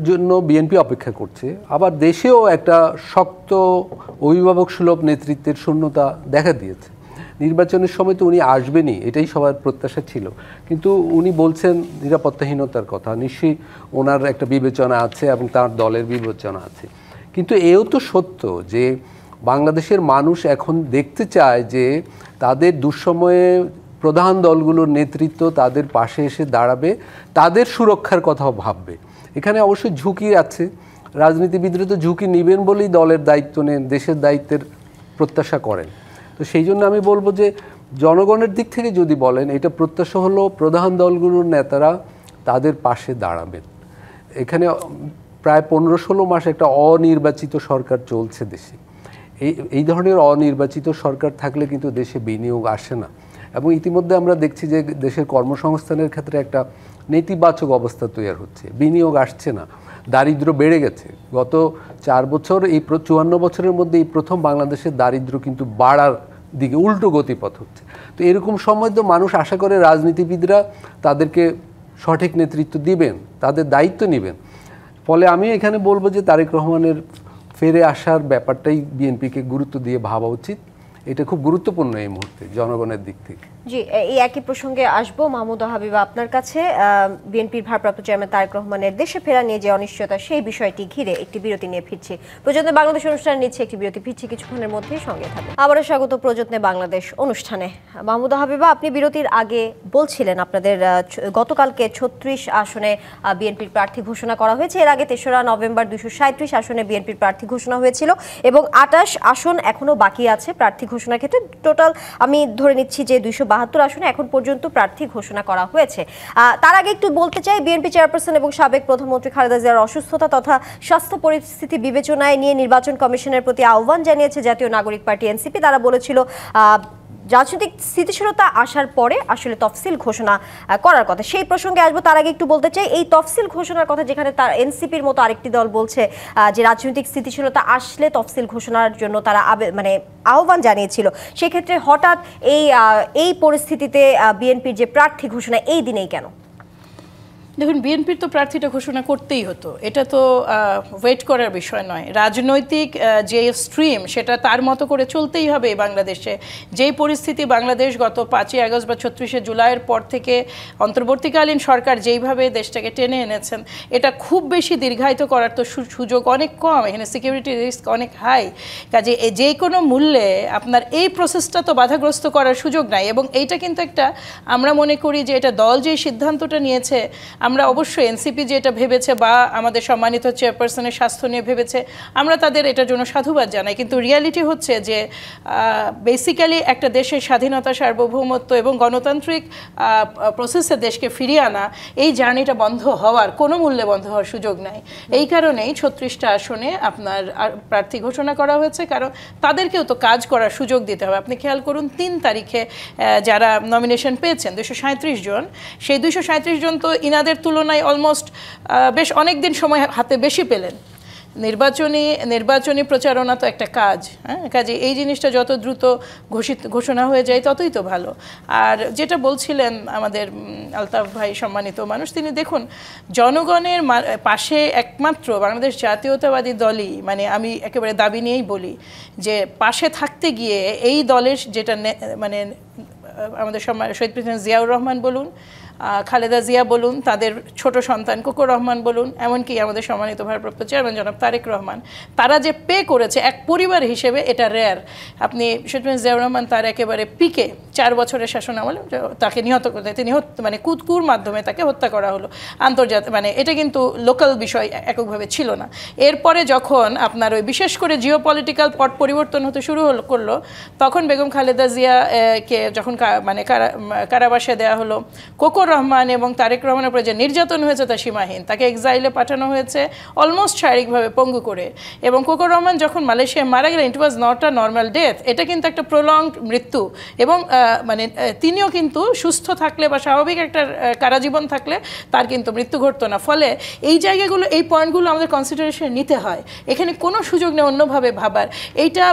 জন্য বিএনপি অপেক্ষা করছে, আবার দেশেও একটা শক্ত অভিভাবক সুলভ নেতৃত্বের শূন্যতা দেখা দিয়েছে। নির্বাচনের সময় তো উনি আসবেনই, এটাই সবার প্রত্যাশা ছিল, কিন্তু উনি বলছেন নিরাপত্তাহীনতার কথা। নিশ্চয়ই ওনার একটা বিবেচনা আছে এবং তার দলের বিবেচনা আছে, কিন্তু এও তো সত্য যে বাংলাদেশের মানুষ এখন দেখতে চায় যে তাদের দুঃসময়ে প্রধান দলগুলোর নেতৃত্ব তাদের পাশে এসে দাঁড়াবে, তাদের সুরক্ষার কথাও ভাববে। এখানে অবশ্যই ঝুঁকি আছে, রাজনীতিবিদরা তো ঝুঁকি নেবেন বলেই দলের দায়িত্ব নেন, দেশের দায়িত্বের প্রত্যাশা করেন। তো সেই জন্য আমি বলবো যে জনগণের দিক থেকে যদি বলেন, এটা প্রত্যাশা হলো প্রধান দলগুলোর নেতারা তাদের পাশে দাঁড়াবেন। এখানে প্রায় 15-16 মাস একটা অনির্বাচিত সরকার চলছে দেশে। এই ধরনের অনির্বাচিত সরকার থাকলে কিন্তু দেশে বিনিয়োগ আসে না, এবং ইতিমধ্যে আমরা দেখছি যে দেশের কর্মসংস্থানের ক্ষেত্রে একটা নেতিবাচক অবস্থা তৈরি হচ্ছে, বিনিয়োগ আসছে না, দারিদ্র বেড়ে গেছে। গত 4 বছর, এই 54 বছরের মধ্যে এই প্রথম বাংলাদেশের দারিদ্র কিন্তু বাড়ার দিকে উল্টো গতিপথ হচ্ছে। তো এরকম সময় তো মানুষ আশা করে রাজনীতিবিদরা তাদেরকে সঠিক নেতৃত্ব দিবেন, তাদের দায়িত্ব নেবেন। ফলে আমি এখানে বলবো যে তারেক রহমানের ফিরে আসার ব্যাপারটাই বিএনপিকে গুরুত্ব দিয়ে ভাবা উচিত। এটা খুব গুরুত্বপূর্ণ এই মুহূর্তে জনগণের দিক থেকে। জি, এই একই প্রসঙ্গে আসবো মাহমুদা হাবিবা আপনার কাছে। বিএনপির ভারপ্রাপ্ত চেয়ারম্যান তারেক রহমানের দেশে ফেরা নিয়ে যে অনিশ্চয়তা, সেই বিষয়টি ঘিরে একটি বিরতি নিয়ে ফিরছি। প্রযত্নে বাংলাদেশ অনুষ্ঠানে নিচ্ছে একটি বিরতি, ফিরছি কিছুক্ষণের মধ্যেই, সঙ্গে থাকবে। আবারও স্বাগত প্রযত্নে বাংলাদেশ অনুষ্ঠানে। মাহমুদা হাবিবা, আপনি বিরতির আগে বলছিলেন আপনাদের গতকালকে 36 আসনে বিএনপির প্রার্থী ঘোষণা করা হয়েছে। এর আগে 3রা নভেম্বর 237 আসনে বিএনপির প্রার্থী ঘোষণা হয়েছিল এবং 28 আসন এখনো বাকি আছে প্রার্থী ঘোষণার ক্ষেত্রে। টোটাল আমি ধরে নিচ্ছি যে 272 আসনে এখন পর্যন্ত প্রার্থী ঘোষণা করা হয়েছে। তার আগে একটু বলতে চাই, বিএনপি চেয়ারপারসন এবং সাবেক প্রধানমন্ত্রী খালেদা জিয়ার অসুস্থতা তথা স্বাস্থ্য পরিস্থিতি বিবেচনায় নিয়ে নির্বাচন কমিশনের প্রতি আহ্বান জানিয়েছে জাতীয় নাগরিক পার্টি এনসিপি। তারা বলেছিল রাজনৈতিক স্থিতিশীলতা আসার পরে আসলে তফসিল ঘোষণা করার কথা। সেই প্রসঙ্গে আসবো, তার আগে একটু বলতে চাই এই তফসিল ঘোষণার কথা, যেখানে তার এনসিপির মতো আরেকটি দল বলছে যে রাজনৈতিক স্থিতিশীলতা আসলে তফসিল ঘোষণার জন্য তারা আহ্বান জানিয়েছিল। সেক্ষেত্রে হঠাৎ এই পরিস্থিতিতে বিএনপির যে প্রার্থী ঘোষণা এই দিনেই কেন? দেখুন, বিএনপির তো প্রার্থীটা ঘোষণা করতেই হতো, এটা তো ওয়েট করার বিষয় নয়। রাজনৈতিক যে স্ট্রিম সেটা তার মতো করে চলতেই হবে বাংলাদেশে। যেই পরিস্থিতি বাংলাদেশ গত 5ই আগস্ট বা 36শে জুলাইয়ের পর থেকে অন্তর্বর্তীকালীন সরকার যেইভাবে দেশটাকে টেনে এনেছেন, এটা খুব বেশি দীর্ঘায়িত করার তো সুযোগ অনেক কম। এখানে সিকিউরিটি রিস্ক অনেক হাই, কাজে যে কোনো মূল্যে আপনার এই প্রসেসটা তো বাধাগ্রস্ত করার সুযোগ নাই। এবং এইটা কিন্তু একটা, আমরা মনে করি যে এটা দল যে সিদ্ধান্তটা নিয়েছে, আমরা অবশ্যই এনসিপি যে এটা ভেবেছে বা আমাদের সম্মানিত চেয়ারপারসনের স্বাস্থ্য নিয়ে ভেবেছে, আমরা তাদের এটার জন্য সাধুবাদ জানাই। কিন্তু রিয়ালিটি হচ্ছে যে বেসিক্যালি একটা দেশের স্বাধীনতা, সার্বভৌমত্ব এবং গণতান্ত্রিক প্রসেসে দেশকে ফিরিয়ে আনা, এই জার্নিটা বন্ধ হওয়ার কোনো মূল্যে বন্ধ হওয়ার সুযোগ নাই। এই কারণেই 36টা আসনে আপনার প্রার্থী ঘোষণা করা হয়েছে, কারণ তাদেরকেও তো কাজ করার সুযোগ দিতে হবে। আপনি খেয়াল করুন, 3 তারিখে যারা নমিনেশন পেয়েছেন 237 জন, সেই 237 জন তো ইনাদের তুলনায় অলমোস্ট বেশ অনেক দিন সময় হাতে বেশি পেলেন। নির্বাচনী প্রচারণা তো একটা কাজ, হ্যাঁ, কাজে এই জিনিসটা যত দ্রুত ঘোষণা হয়ে যায় ততই তো ভালো। আর যেটা বলছিলেন আমাদের আলতাফ ভাই, সম্মানিত মানুষ, তিনি দেখুন জনগণের পাশে একমাত্র বাংলাদেশ জাতীয়তাবাদী দলই, মানে আমি একেবারে দাবি নিয়েই বলি যে পাশে থাকতে গিয়ে এই দলের যেটা মানে আমাদের শহীদ প্রেসিডেন্ট জিয়াউর রহমান বলুন, খালেদা জিয়া বলুন, তাদের ছোট সন্তান কোকো রহমান বলুন, এমনকি আমাদের সম্মানিত ভারপ্রাপ্ত চেয়ারম্যান জনাব তারেক রহমান, তারা যে পে করেছে এক পরিবার হিসেবে, এটা রেয়ার। আপনি শহীদ প্রেসিডেন্ট জিয়াউর রহমান তার একেবারে পিকে 4 বছরের শাসন আমলে তাকে নিহত করতে, তিনি মানে কুৎকুর মাধ্যমে তাকে হত্যা করা হলো আন্তর্জাতিক, মানে এটা কিন্তু লোকাল বিষয় এককভাবে ছিল না। এরপরে যখন আপনার ওই বিশেষ করে জিওপলিটিক্যাল পট পরিবর্তন হতে শুরু করলো, তখন বেগম খালেদা জিয়াকে যখন মানে কারাবাসে দেওয়া হলো, কোকো রহমান এবং তারেক রহমানের উপরে যে নির্যাতন হয়েছে তা সীমাহীন। তাকে এক্সাইলে পাঠানো হয়েছে অলমোস্ট শারীরিকভাবে পঙ্গু করে, এবং কোকো রহমান যখন মালয়েশিয়ায় মারা গেলেন, it was not a normal death, এটা কিন্তু একটা প্রলংড মৃত্যু। এবং মানে তিনিও কিন্তু সুস্থ থাকলে বা স্বাভাবিক একটা কারাজীবন থাকলে তার কিন্তু মৃত্যু ঘটতো না। ফলে এই জায়গাগুলো, এই পয়েন্টগুলো আমাদের কনসিডারেশনে নিতে হয়। এখানে কোনো সুযোগ নেই অন্যভাবে ভাবার। এইটা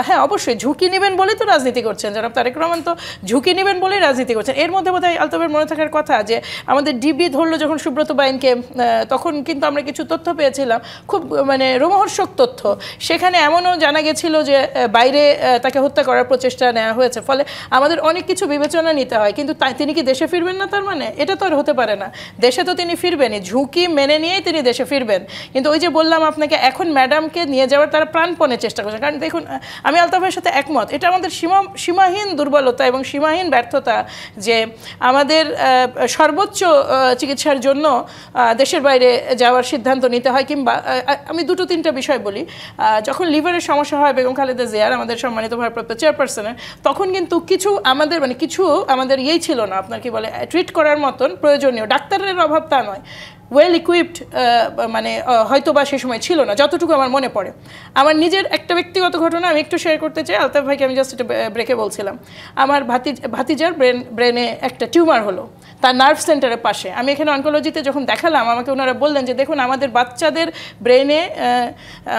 হ্যাঁ, অবশ্যই ঝুঁকি নেবেন বলেই তো রাজনীতি করছেন জনাব তারেক রহমান, তো ঝুঁকি নেবেন বলেই রাজনীতি করছেন। এর মধ্যে বোধহয় আলতাফের মনে থাকার কথা যে আমাদের ডিবি ধরলো যখন সুব্রত বাইনকে, তখন কিন্তু আমরা কিছু তথ্য পেয়েছিলাম, খুব মানে রোমহর্ষক তথ্য। সেখানে এমনও জানা গেছিল যে বাইরে তাকে হত্যা করার প্রচেষ্টা নেওয়া হয়েছে। ফলে আমাদের অনেক কিছু বিবেচনা নিতে হয়। কিন্তু তিনি কি দেশে ফিরবেন না? তার মানে এটা তো আর হতে পারে না। দেশে তো তিনি ফিরবেনই, ঝুঁকি মেনে নিয়েই তিনি দেশে ফিরবেন। কিন্তু ওই যে বললাম আপনাকে, এখন ম্যাডামকে নিয়ে যাওয়ার তারা প্রাণপণে চেষ্টা করছেন। কারণ দেখুন, আমি আলতাফের সাথে একমত, এটা আমাদের সীমাহীন দুর্বলতা এবং সীমাহীন ব্যর্থতা যে আমাদের সর্বোচ্চ চিকিৎসার জন্য দেশের বাইরে যাওয়ার সিদ্ধান্ত নিতে হয়। কিংবা আমি 2-3টা বিষয় বলি। যখন লিভারের সমস্যা হয় বেগম খালেদা জিয়ার, আমাদের সম্মানিত ভারপ্রাপ্ত চেয়ারপারসনের, তখন কিন্তু কিছু আমাদের ইয়েই ছিল না, আপনার কি বলে, ট্রিট করার মতন প্রয়োজনীয় ডাক্তারের অভাব তা নয়, ওয়েল ইকুইপড মানে হয়তো বা সে সময় ছিল না, যতটুকু আমার মনে পড়ে। আমার নিজের একটা ব্যক্তিগত ঘটনা আমি একটু শেয়ার করতে চাই। আলতাফ ভাইকে আমি জাস্ট একটা ব্রেকে বলছিলাম, আমার ভাতিজার ব্রেনে একটা টিউমার হলো তার নার্ভ সেন্টারের পাশে। আমি এখানে অনকোলজিতে যখন দেখালাম, আমাকে ওনারা বললেন যে দেখুন, আমাদের বাচ্চাদের ব্রেনে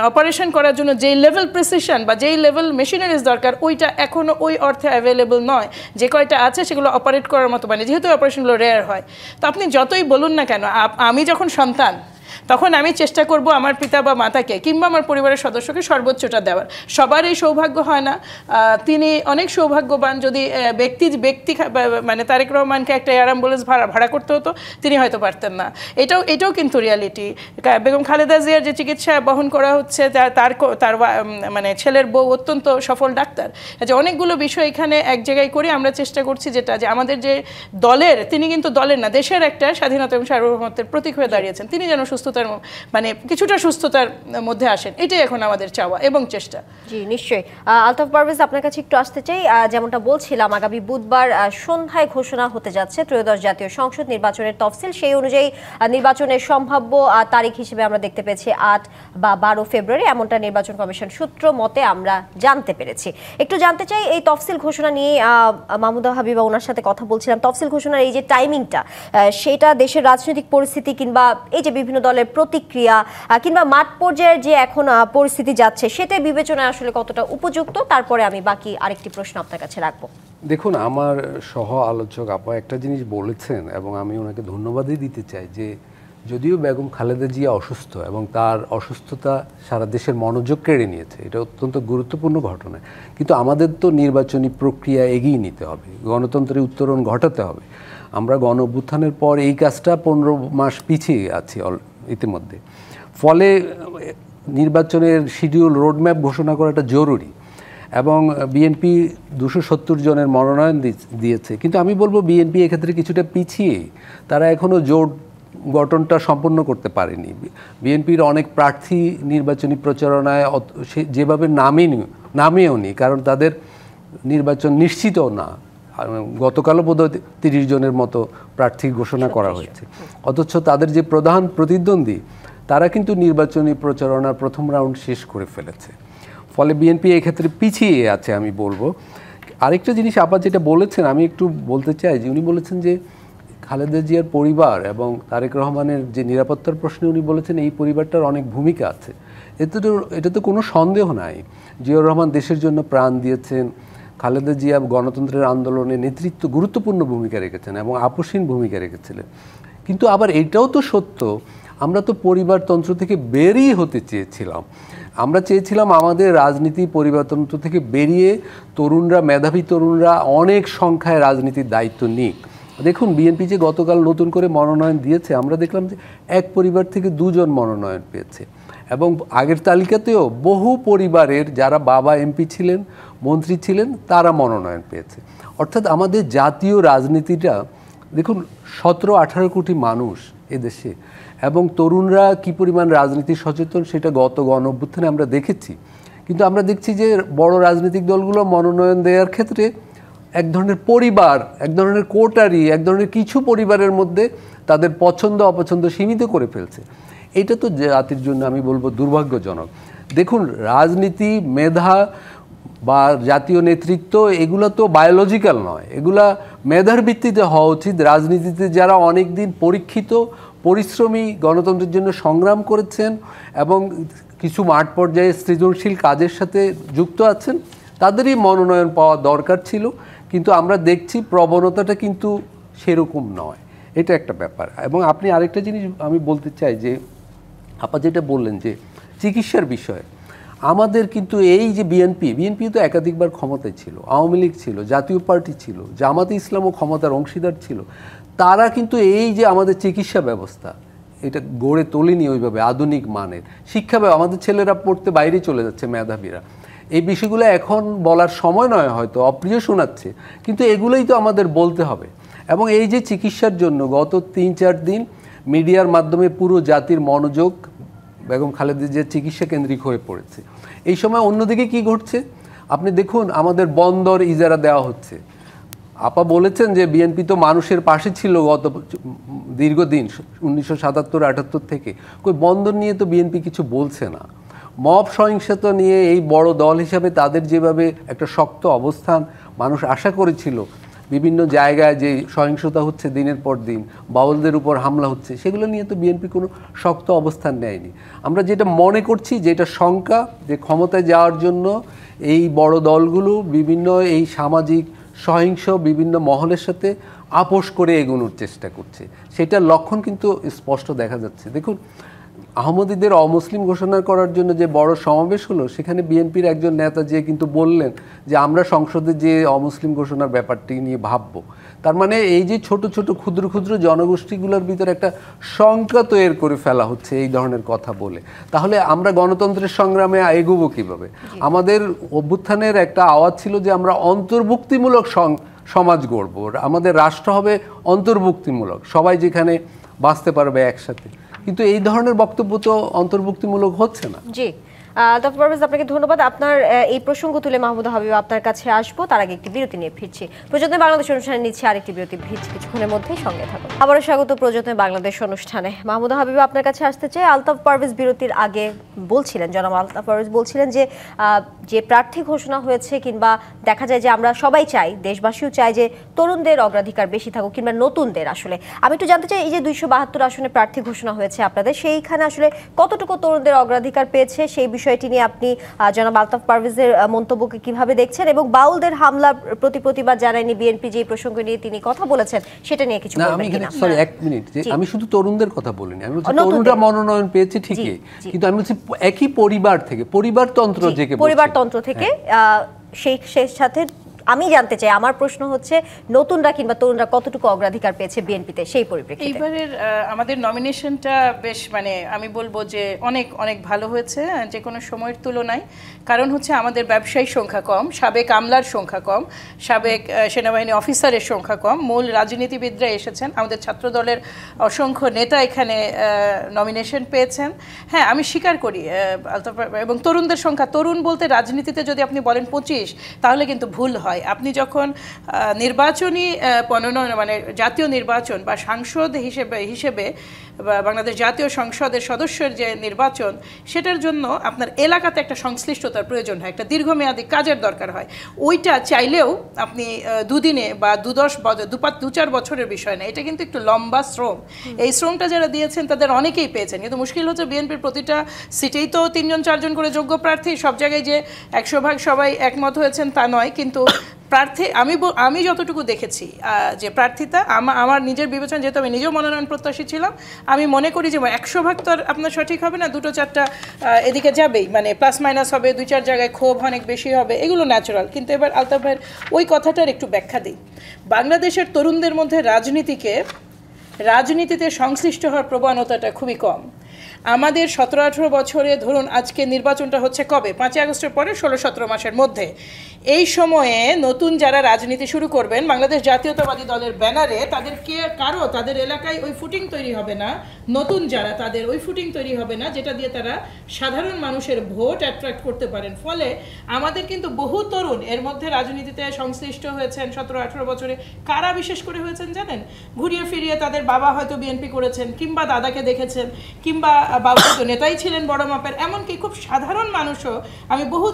অপারেশন করার জন্য যেই লেভেল প্রিসিশন বা যেই লেভেল মেশিনারিজ দরকার, ওইটা এখনও ওই অর্থে অ্যাভেলেবল নয়। যে কয়টা আছে সেগুলো অপারেট করার মতো, মানে যেহেতু অপারেশনগুলো রেয়ার হয়। তো আপনি যতই বলুন না কেন, আমি যখন সন্তান, তখন আমি চেষ্টা করব আমার পিতা বা মাতাকে কিংবা আমার পরিবারের সদস্যকে সর্বোচ্চটা দেওয়ার। সবার এই সৌভাগ্য হয় না। তিনি অনেক সৌভাগ্যবান, যদি ব্যক্তি মানে তারেক রহমানকে একটা এয়ার অ্যাম্বুলেন্স ভাড়া করতে হতো তিনি হয়তো পারতেন না। এটাও কিন্তু রিয়ালিটি। বেগম খালেদা জিয়ার যে চিকিৎসা বহন করা হচ্ছে, তার মানে ছেলের বউ অত্যন্ত সফল ডাক্তার। যে অনেকগুলো বিষয় এখানে এক জায়গায় করে আমরা চেষ্টা করছি যেটা যে আমাদের যে দলের, তিনি কিন্তু দলের না, দেশের একটা স্বাধীনতা এবং সার্বভৌমত্বের প্রতীক হয়ে দাঁড়িয়েছেন। তিনি যেন সুস্থতার মানে কিছুটা সুস্থতার মধ্যে আসেন, এটাই এখন আমাদের চাওয়া এবং চেষ্টা। জি নিশ্চয়ই। আলতাফ পারভেজ, আপনার কাছে একটু আসতে চাই। যেমনটা বলছিলাম, আগামী বুধবার সন্ধ্যায় ঘোষণা হতে যাচ্ছে ত্রয়োদশ জাতীয় সংসদ নির্বাচনের তফসিল। সেই অনুযায়ী নির্বাচনের সম্ভাব্য তারিখ হিসেবে আমরা দেখতে পেয়েছি 8 বা 12 ফেব্রুয়ারি, এমনটা নির্বাচন কমিশন সূত্র মতে আমরা জানতে পেরেছি। একটু জানতে চাই এই তফসিল ঘোষণা নিয়ে, মাহমুদা হাবিবা ওনার সাথে কথা বলছিলাম। তফসিল ঘোষণার এই যে টাইমিংটা, সেটা দেশের রাজনৈতিক পরিস্থিতি কিংবা এই যে বিভিন্ন দলের প্রতিক্রিয়া কিংবা মাঠ পর্যায়ের যে এখন পরিস্থিতি যাচ্ছে, সেটা বিবেচনায় আসলে কতটা উপযুক্ত? তারপরে আমি বাকি আরেকটি প্রশ্ন আপনার কাছে রাখবো। দেখুন, আমার সহ আলোচক আপা একটা জিনিস বলেছেন এবং আমি ওনাকে ধন্যবাদই দিতে চাই যে যদিও বেগম খালেদা জিয়া অসুস্থ এবং তার অসুস্থতা সারা দেশের মনোযোগ কেড়ে নিয়েছে, এটা অত্যন্ত গুরুত্বপূর্ণ ঘটনা, কিন্তু আমাদের তো নির্বাচনী প্রক্রিয়া এগিয়ে নিতে হবে, গণতন্ত্রের উত্তরণ ঘটাতে হবে। আমরা গণ অভ্যুত্থানের পর এই কাজটা 15 মাস পিছিয়ে আছি ইতিমধ্যে। ফলে নির্বাচনের শিডিউল রোডম্যাপ ঘোষণা করাটা জরুরি এবং বিএনপি 270 জনের মনোনয়ন দিয়েছে, কিন্তু আমি বলবো বিএনপি এক্ষেত্রে কিছুটা পিছিয়ে, তারা এখনও জোট গঠনটা সম্পন্ন করতে পারেনি। বিএনপির অনেক প্রার্থী নির্বাচনী প্রচারণায় যেভাবে নামেও নি, কারণ তাদের নির্বাচন নিশ্চিতও না। গতকালও বোধহয় 30 জনের মতো প্রার্থী ঘোষণা করা হয়েছে, অথচ তাদের যে প্রধান প্রতিদ্বন্দ্বী তারা কিন্তু নির্বাচনী প্রচারণার প্রথম রাউন্ড শেষ করে ফেলেছে। ফলে বিএনপি এক্ষেত্রে পিছিয়ে আছে আমি বলবো। আরেকটা জিনিস আপা যেটা বলেছেন আমি একটু বলতে চাই, যে উনি বলেছেন যে খালেদা জিয়ার পরিবার এবং তারেক রহমানের যে নিরাপত্তার প্রশ্নে উনি বলেছেন এই পরিবারটার অনেক ভূমিকা আছে। এটা তো কোনো সন্দেহ নাই। জিয়াউর রহমান দেশের জন্য প্রাণ দিয়েছেন, খালেদা জিয়া গণতন্ত্রের আন্দোলনে গুরুত্বপূর্ণ ভূমিকা রেখেছেন এবং আপসহীন ভূমিকা রেখেছিলেন। কিন্তু আবার এটাও তো সত্য, আমরা তো পরিবারতন্ত্র থেকে বেরিয়ে হতে চেয়েছিলাম। আমরা চেয়েছিলাম আমাদের রাজনীতি পরিবারতন্ত্র থেকে বেরিয়ে তরুণরা, মেধাবী তরুণরা অনেক সংখ্যায় রাজনীতির দায়িত্ব নিক। দেখুন, বিএনপি যে গতকাল নতুন করে মনোনয়ন দিয়েছে, আমরা দেখলাম যে এক পরিবার থেকে 2 জন মনোনয়ন পেয়েছে এবং আগের তালিকাতেও বহু পরিবারের যারা বাবা এমপি ছিলেন, মন্ত্রী ছিলেন, তারা মনোনয়ন পেয়েছে। অর্থাৎ আমাদের জাতীয় রাজনীতিটা দেখুন, 17-18 কোটি মানুষ এদেশে এবং তরুণরা কি পরিমাণ রাজনীতি সচেতন সেটা গত গণ অভ্যুত্থানে আমরা দেখেছি। কিন্তু আমরা দেখছি যে বড় রাজনৈতিক দলগুলো মনোনয়ন দেওয়ার ক্ষেত্রে এক ধরনের পরিবার, এক ধরনের কোটারি, এক ধরনের কিছু পরিবারের মধ্যে তাদের পছন্দ অপছন্দ সীমিত করে ফেলছে। এটা তো জাতির জন্য আমি বলবো দুর্ভাগ্যজনক। দেখুন, রাজনীতি, মেধা বা জাতীয় নেতৃত্ব এগুলো তো বায়োলজিক্যাল নয়, এগুলা মেধার ভিত্তিতে হওয়া উচিত। রাজনীতিতে যারা অনেক দিন পরীক্ষিত, পরিশ্রমী, গণতন্ত্রের জন্য সংগ্রাম করেছেন এবং কিছু মাঠ পর্যায়ে সৃজনশীল কাজের সাথে যুক্ত আছেন, তাদেরই মনোনয়ন পাওয়া দরকার ছিল। কিন্তু আমরা দেখছি প্রবণতাটা কিন্তু সেরকম নয়, এটা একটা ব্যাপার। এবং আপনি আরেকটা জিনিস আমি বলতে চাই যে আপা যেটা বললেন যে চিকিৎসার বিষয়ে, আমাদের কিন্তু এই যে বিএনপি তো একাধিকবার ক্ষমতায় ছিল, আওয়ামী লীগ ছিল, জাতীয় পার্টি ছিল, জামাতে ইসলামও ক্ষমতার অংশীদার ছিল, তারা কিন্তু এই যে আমাদের চিকিৎসা ব্যবস্থা এটা গড়ে তোলেনি ওইভাবে আধুনিক মানের। শিক্ষা আমাদের ছেলেরা পড়তে বাইরে চলে যাচ্ছে, মেধাবীরা। এই বিষয়গুলো এখন বলার সময় নয়, হয়তো অপ্রিয় শোনাচ্ছে, কিন্তু এগুলোই তো আমাদের বলতে হবে। এবং এই যে চিকিৎসার জন্য গত 3-4 দিন মিডিয়ার মাধ্যমে পুরো জাতির মনোযোগ বেগম খালেদা জিয়ার চিকিৎসা কেন্দ্রিক হয়ে পড়েছে। এই সময় অন্যদিকে কি ঘটছে আপনি দেখুন, আমাদের বন্দর ইজারা দেওয়া হচ্ছে। আপা বলেছেন যে বিএনপি তো মানুষের পাশে ছিল গত দীর্ঘদিন 1977-78 থেকে, কই বন্দর নিয়ে তো বিএনপি কিছু বলছে না। মব সহিংসতা নিয়ে এই বড় দল হিসাবে তাদের যেভাবে একটা শক্ত অবস্থান মানুষ আশা করেছিল, বিভিন্ন জায়গায় যে সহিংসতা হচ্ছে দিনের পর দিন, বাউলদের উপর হামলা হচ্ছে, সেগুলো নিয়ে তো বিএনপি কোনো শক্ত অবস্থান নেয়নি। আমরা যেটা মনে করছি, যেটা শঙ্কা, যে ক্ষমতায় যাওয়ার জন্য এই বড় দলগুলো বিভিন্ন এই সামাজিক সহিংস বিভিন্ন মহলের সাথে আপোষ করে এগোনোর চেষ্টা করছে, সেটার লক্ষণ কিন্তু স্পষ্ট দেখা যাচ্ছে। দেখুন, আহমদীদের অমুসলিম ঘোষণা করার জন্য যে বড় সমাবেশ হলো, সেখানে বিএনপির একজন নেতা যে কিন্তু বললেন যে আমরা সংসদে যে অমুসলিম ঘোষণার ব্যাপারটি নিয়ে ভাববো। তার মানে এই যে ছোট ছোট ক্ষুদ্র ক্ষুদ্র জনগোষ্ঠীগুলোর ভিতরে একটা শঙ্কা তৈরি করে ফেলা হচ্ছে এই ধরনের কথা বলে। তাহলে আমরা গণতন্ত্রের সংগ্রামে এগোবো কিভাবে? আমাদের অভ্যুত্থানের একটা আওয়াজ ছিল যে আমরা অন্তর্ভুক্তিমূলক সমাজ গড়ব, আমাদের রাষ্ট্র হবে অন্তর্ভুক্তিমূলক, সবাই যেখানে বাঁচতে পারবে একসাথে। কিন্তু এই ধরনের বক্তব্য তো অন্তর্ভুক্তিমূলক হচ্ছে না। জি, ডক্টর পারভেজ আপনাকে ধন্যবাদ। আপনার এই প্রসঙ্গ তুলে মাহমুদা হাবিব আপনার কাছে আসবো, তার আগে একটি বিরতি নিয়ে ফিরছি। প্রযত্নে বাংলাদেশ অনুষ্ঠানে নিচ্ছে আরেকটি বিরতি, ফিরছি কিছুক্ষণের মধ্যেই, সঙ্গে থাকুন। আবারও স্বাগত প্রযত্নে বাংলাদেশ অনুষ্ঠানে। মাহমুদা হাবিব আপনার কাছে আসতে চাই। আলতাফ পারভেজ বিরতির আগে বলছিলেন, জনাব আলতাফ পারভেজ বলছিলেন যে প্রার্থী ঘোষণা হয়েছে, কিংবা দেখা যায় যে আমরা সবাই চাই, দেশবাসীও চাই যে তরুণদের অগ্রাধিকার বেশি থাকুক, কিংবা নতুনদের। আসলে আমি একটু জানতে চাই, এই যে 272 আসনে প্রার্থী ঘোষণা হয়েছে আপনাদের, সেইখানে আসলে কতটুকু তরুণদের অগ্রাধিকার পেয়েছে, সেই বিষয়টি নিয়ে আপনি জনাব আলতাফ পারভেজের মন্তব্যকে কিভাবে দেখছেন? এবং বাউলদের হামলার প্রতিবাদ জানায়নি বিএনপি, যে প্রসঙ্গ নিয়ে তিনি কথা বলেছেন, সেটা নিয়ে কিছু বলবেন কিনা? সরি, এক মিনিট, আমি শুধু তরুণদের কথা বলিনি, আমি বলছি তরুণরা মনোনয়ন পেয়েছে ঠিকই, কিন্তু আমি বলছি একই পরিবার থেকে, পরিবারতন্ত্র থেকে সেই সাথে আমি জানতে চাই, আমার প্রশ্ন হচ্ছে নতুনরা কিংবা তরুণরা কতটুকু অগ্রাধিকার পেয়েছে বিএনপিতে, সেই পরিপ্রেক্ষিতে। এইবারের আমাদের নমিনেশনটা বেশ আমি বলবো যে অনেক অনেক ভালো হয়েছে যে কোনো সময়ের তুলনায়। কারণ হচ্ছে আমাদের ব্যবসায়ীর সংখ্যা কম, সাবেক আমলার সংখ্যা কম, সাবেক সেনাবাহিনী অফিসারের সংখ্যা কম, মূল রাজনীতিবিদরা এসেছেন, আমাদের ছাত্র দলের অসংখ্য নেতা এখানে নমিনেশন পেয়েছেন। হ্যাঁ, আমি স্বীকার করি এবং তরুণদের সংখ্যা, তরুণ বলতে রাজনীতিতে যদি আপনি বলেন 25, তাহলে কিন্তু ভুল হয়। আপনি যখন নির্বাচনী জাতীয় নির্বাচন বা সাংসদ হিসেবে বাংলাদেশ জাতীয় সংসদের সদস্যের যে নির্বাচন, সেটার জন্য আপনার এলাকাতে একটা সংশ্লিষ্টতার প্রয়োজন হয়, একটা দীর্ঘমেয়াদী কাজের দরকার হয়। ওইটা চাইলেও আপনি দুদিনে বা 2-4 বছরের বিষয় না, এটা কিন্তু একটু লম্বা শ্রম। এই শ্রমটা যারা দিয়েছেন তাদের অনেকেই পেয়েছেন, কিন্তু মুশকিল হচ্ছে বিএনপির প্রতিটা সিটেই তো 3-4 করে যোগ্য প্রার্থী, সব জায়গায় যে 100% সবাই একমত হয়েছেন তা নয়। কিন্তু প্রার্থী আমি যতটুকু দেখেছি যে প্রার্থিতা, আমার নিজের বিবেচনা, যেহেতু আমি নিজেও মনোনয়ন প্রত্যাশী ছিলাম, আমি মনে করি যে 100% তো আপনার সঠিক হবে না, 2-4টা এদিকে যাবেই, প্লাস মাইনাস হবে, 2-4 জায়গায় ক্ষোভ অনেক বেশি হবে, এগুলো ন্যাচারাল। কিন্তু এবার আলতাফ ভাইয়ের ওই কথাটার একটু ব্যাখ্যা দিই। বাংলাদেশের তরুণদের মধ্যে রাজনীতিতে সংশ্লিষ্ট হওয়ার প্রবণতাটা খুবই কম। আমাদের 17-18 বছরে, ধরুন আজকে নির্বাচনটা হচ্ছে কবে, 5 আগস্টের পরে 16-17 মাসের মধ্যে, এই সময়ে নতুন যারা রাজনীতি শুরু করবেন বাংলাদেশ জাতীয়তাবাদী দলের ব্যানারে, তাদের এলাকায় ওই ফুটিং তৈরি হবে না, নতুন যারা, তাদের ওই ফুটিং তৈরি হবে না যেটা দিয়ে তারা সাধারণ মানুষের ভোট অ্যাট্রাক্ট করতে পারেন। ফলে আমাদের কিন্তু বহু তরুণ এর মধ্যে রাজনীতিতে সংশ্লিষ্ট হয়েছেন 17-18 বছরে। কারা বিশেষ করে হয়েছেন জানেন? ঘুরিয়ে ফিরিয়ে তাদের বাবা হয়তো বিএনপি করেছেন, কিংবা দাদাকে দেখেছেন, কিংবা বাবা তো নেতাই ছিলেন বড় মাপের। এমনকি খুব সাধারণ মানুষও, আমি বহু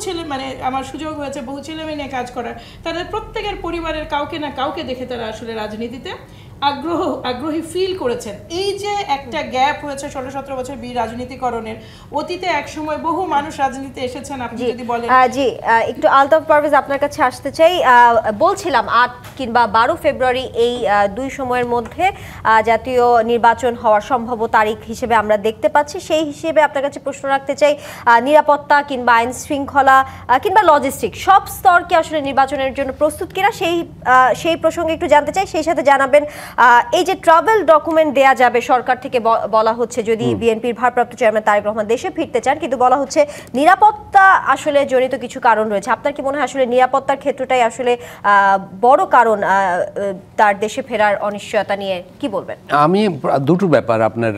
আমার সুযোগ হয়েছে বহু ছেলে মেয়ে নিয়ে কাজ করার, তাদের প্রত্যেকের পরিবারের কাউকে না কাউকে দেখে তারা আসলে রাজনীতিতে আগ্রহী ফিল করেছেন। এই যে একটা গ্যাপ হয়েছে 16-17 বছর রাজনীতিকরণের, অতীতে একসময় বহু মানুষ রাজনীতিতে এসেছেন, আপনি যদি বলেন। জি, একটু আলতাফ পারভেজ আপনার কাছে আসতে চাই। বলছিলাম 8 কিংবা 12 ফেব্রুয়ারি এই দুই সময়ের মধ্যে জাতীয় নির্বাচন হওয়ার সম্ভাব্য তারিখ হিসেবে আমরা দেখতে পাচ্ছি। সেই হিসেবে আপনার কাছে প্রশ্ন রাখতে চাই, নিরাপত্তা কিংবা আইন শৃঙ্খলা কিংবা লজিস্টিক সব স্তরকে আসলে নির্বাচনের জন্য প্রস্তুত কিনা, সেই প্রসঙ্গে একটু জানতে চাই। সেই সাথে জানাবেন, এই যে ট্রাভেল ডকুমেন্ট দেয়া যাবে সরকার থেকে, বলা হচ্ছে যদি বিএনপির ভারপ্রাপ্ত চেয়ারম্যান তারেক রহমান দেশে ফিরতে চান, কিন্তু বলা হচ্ছে নিরাপত্তা আসলে জড়িত কিছু কারণ রয়েছে। আপনার কি মনে হয় আসলে নিরাপত্তার ক্ষেত্রটাই আসলে বড় কারণ তার দেশে ফেরার অনিশ্চয়তা নিয়ে কি বলবেন? আমি দুটো ব্যাপার, আপনার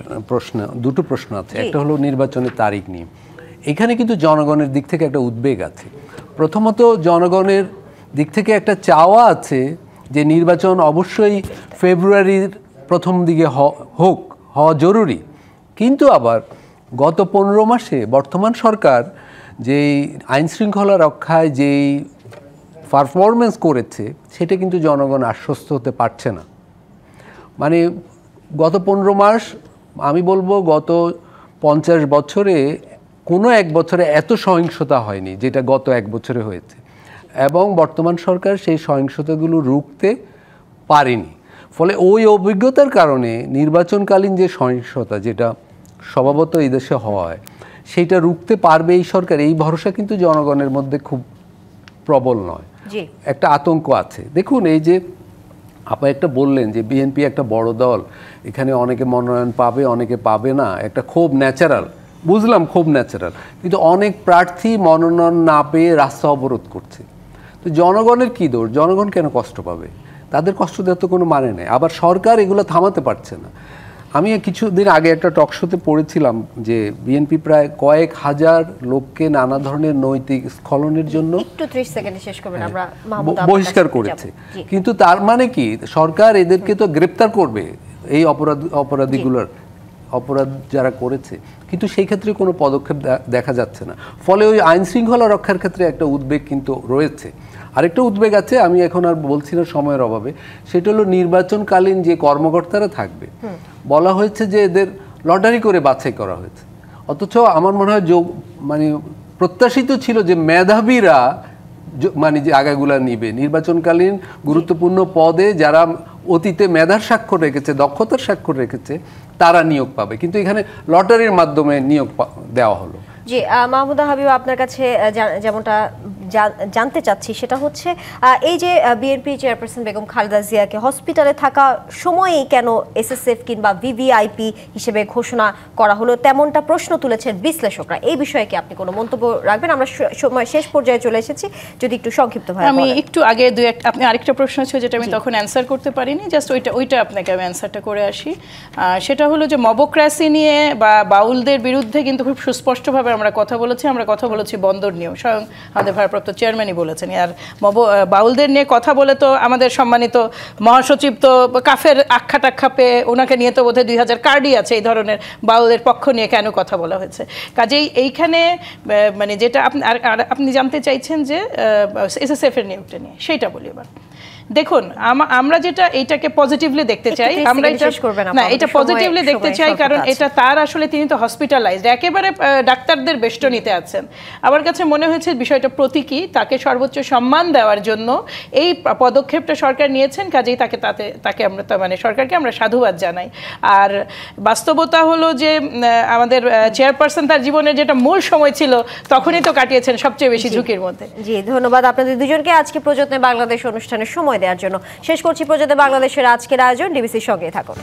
দুটো প্রশ্ন আছে। একটা হলো নির্বাচনের তারিখ নিয়ে। এখানে কিন্তু জনগণের দিক থেকে একটা উদ্বেগ আছে। প্রথমত জনগণের দিক থেকে একটা চাওয়া আছে যে নির্বাচন অবশ্যই ফেব্রুয়ারির প্রথম দিকে হওয়া জরুরি। কিন্তু আবার গত 15 মাসে বর্তমান সরকার যেই আইন শৃঙ্খলা রক্ষায় যেই পারফরমেন্স করেছে, সেটা কিন্তু জনগণ আশ্বস্ত হতে পারছে না। গত 15 মাস, আমি বলবো গত 50 বছরে কোনো এক বছরে এত সহিংসতা হয়নি যেটা গত এক বছরে হয়েছে, এবং বর্তমান সরকার সেই সহিংসতাগুলো রুখতে পারেনি। ফলে ওই অভিজ্ঞতার কারণে নির্বাচনকালীন যে সহিংসতা, যেটা স্বভাবত এই দেশে হয়, সেইটা রুখতে পারবে এই সরকার, এই ভরসা কিন্তু জনগণের মধ্যে খুব প্রবল নয়। জি, একটা আতঙ্ক আছে। দেখুন, এই যে আপনি একটা বললেন যে বিএনপি একটা বড় দল, এখানে অনেকে মনোনয়ন পাবে, অনেকে পাবে না, একটা ক্ষোভ ন্যাচারাল, বুঝলাম ক্ষোভ ন্যাচারাল, কিন্তু অনেক প্রার্থী মনোনয়ন না পেয়ে রাস্তা অবরোধ করছে। তো জনগণের কী দোষ? জনগণ কেন কষ্ট পাবে? তাদের কষ্ট দেওয়ার তো কোনো মানে নেই। আবার সরকার এগুলো থামাতে পারছে না। আমি কিছুদিন আগে একটা টক শোতে পড়েছিলাম যে বিএনপি প্রায় কয়েক হাজার লোককে নানা ধরনের নৈতিক স্খলনের জন্য একটু 30 সেকেন্ডে শেষ করবেন, আমরা মাহমুদ বহিষ্কার করেছে। কিন্তু তার মানে কি সরকার এদেরকে তো গ্রেপ্তার করবে, এই অপরাধীগুলোর অপরাধ যারা করেছে, কিন্তু সেই ক্ষেত্রে কোনো পদক্ষেপ দেখা যাচ্ছে না। ফলে ওই আইন শৃঙ্খলা রক্ষার ক্ষেত্রে একটা উদ্বেগ কিন্তু রয়েছে। আরেকটা উদ্বেগ আছে, আমি এখন আর বলছি না সময়ের অভাবে, সেটা হলো নির্বাচনকালীন যে কর্মকর্তারা থাকবে, বলা হয়েছে যে এদের লটারি করে বাছাই করা হয়েছে, অথচ আমার মনে হয় মানে প্রত্যাশিত ছিল যে মেধাবীরা মানে যে জায়গাগুলো নিবে, নির্বাচনকালীন গুরুত্বপূর্ণ পদে যারা অতীতে মেধার স্বাক্ষর রেখেছে, দক্ষতার স্বাক্ষর রেখেছে, তারা নিয়োগ পাবে, কিন্তু এখানে লটারির মাধ্যমে নিয়োগ দেওয়া হলো। জি, মাহমুদা হাবিব, আপনার কাছে যেমনটা জানতে চাচ্ছি সেটা হচ্ছে এই যে বিএনপি চেয়ারপারসন বেগম খালেদা জিয়াকে হসপিটালে থাকা সময়েই কেন এসএসএফ কিংবা ভিভিআইপি হিসেবে ঘোষণা করা হলো, তেমনটা প্রশ্ন তুলেছেন বিশ্লেষকরা। এই বিষয়ে কি আপনি কোনো মন্তব্য রাখবেন? আমরা সময় শেষ পর্যায়ে চলে এসেছি, যদি একটু সংক্ষিপ্তভাবে। আমি একটু আগে আপনি আরেকটা প্রশ্ন ছিল যেটা আমি তখন অ্যান্সার করতে পারিনি, জাস্ট ওইটা আপনাকে আমি অ্যান্সারটা করে আসি। সেটা হলো যে মবক্রাসি নিয়ে বা বাউলদের বিরুদ্ধে কিন্তু খুব সুস্পষ্টভাবে আমরা কথা বলেছি বন্দর নিয়েও, স্বয়ং আমাদের ভারপ্রাপ্ত চেয়ারম্যানই বলেছেন। আর বাউলদের নিয়ে কথা বলে তো আমাদের সম্মানিত মহাসচিব তো কাফের আখ্যা টাখ্যা পেয়ে, ওনাকে নিয়ে তো বোধহয় 2000 কার্ডই আছে এই ধরনের বাউলদের পক্ষ নিয়ে কেন কথা বলা হয়েছে। কাজেই এইখানে মানে যেটা আপনি জানতে চাইছেন যে এসএসএফ এর নিয়োগটা নিয়ে, সেইটা বলি এবার। দেখুন, আমরা যেটা এইটাকে পজিটিভলি দেখতে চাই, আমরা এটা পজিটিভলি দেখতে চাই, কারণ এটা তার আসলে তিনি তো হসপিটালাইজড, একেবারে ডাক্তারদের বেষ্টনীতে আছেন। আমার কাছে মনে হয়েছে বিষয়টা প্রতীকী, তাকে সর্বোচ্চ সম্মান দেওয়ার জন্য এই পদক্ষেপটা সরকার নিয়েছেন। কাজেই তাকে আমরা মানে সরকারকে আমরা সাধুবাদ জানাই। আর বাস্তবতা হলো যে আমাদের চেয়ারপারসন তার জীবনের যেটা মূল সময় ছিল তখনই তো কাটিয়েছেন সবচেয়ে বেশি ঝুঁকির মধ্যে। জি, ধন্যবাদ আপনাদের দুজনকে আজকে প্রযত্নে বাংলাদেশ অনুষ্ঠানের সময় দেওয়ার জন্য। শেষ করছি প্রযত্নে বাংলাদেশের আজকের আয়োজন। ডিবিসির সঙ্গে থাকুন।